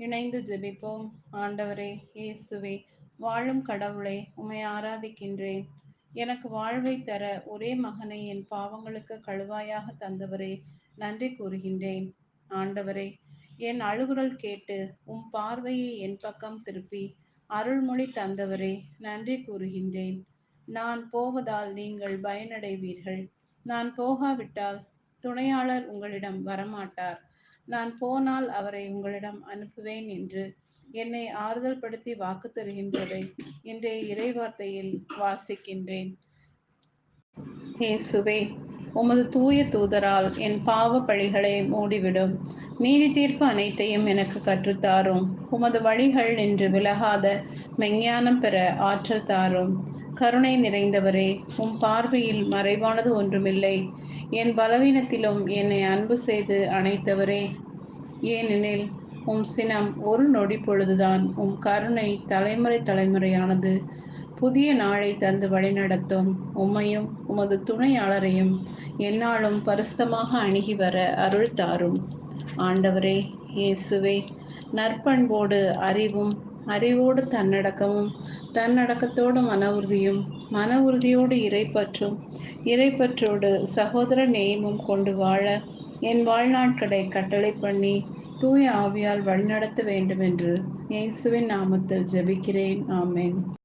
இணைந்து ஜெபிப்போம். ஆண்டவரே இயேசுவே, வாழும் கடவுளே, உம்மை ஆராதிக்கின்றேன். எனக்கு வாழ்வை தர ஒரே மகனை என் பாவங்களுக்கு கழுவாயாக தந்தவரே, நன்றி கூறுகின்றேன். ஆண்டவரே, என் அழுகுரல் கேட்டு உம் பார்வையை என் பக்கம் திருப்பி அருள்மொழி தந்தவரே, நன்றி கூறுகின்றேன். நான் போவதால் நீங்கள் பயனடைவீர்கள். நான் போகாவிட்டால் துணையாளர் உங்களிடம் வரமாட்டார். நான் போனால் அவரை உங்களிடம் அனுப்புவேன் என்று என்னை ஆறுதல் படுத்தி வாக்கு தருகின்றதை இன்றைய இறைவார்த்தையில் வாசிக்கின்றேன். இயேசுவே, உமது தூய தூதரால் என் பாவ பழிகளை மூடிவிடும். நீதி தீர்ப்பு அனைத்தையும் எனக்கு கற்றுத்தாரும். உமது வழிகள் என்று விலகாத மெஞ்ஞானம் பெற ஆற்றல் தாரும். கருணை நிறைந்தவரே, உம் பார்வையில் மறைவானது ஒன்றுமில்லை. என் பலவீனத்திலும் என்னை அன்பு செய்து அணைத்தவரே, ஏனெனில் உம் சினம் ஒரு நொடி பொழுதுதான், உம் கருணை தலைமுறை தலைமுறையானது. புதிய நாளை தந்து வழிநடத்தும். உம்மையும் உமது துணையாளரையும் எந்நாளும் பரிசுத்தமாக அணுகி வர அருள் தாரும். ஆண்டவரே இயேசுவே, நற்பண்போடு அறிவும், அறிவோடு தன்னடக்கமும், தன்னடக்கத்தோடு மன உறுதியும், மன உறுதியோடு இறைப்பற்றும், இறைப்பற்றோடு சகோதர நேயமும் கொண்டு வாழ என் வாழ்நாட்களை கட்டளை பண்ணி தூய ஆவியால் வழிநடத்த வேண்டுமென்று இயேசுவின் நாமத்தில் ஜெபிக்கிறேன். ஆமென்.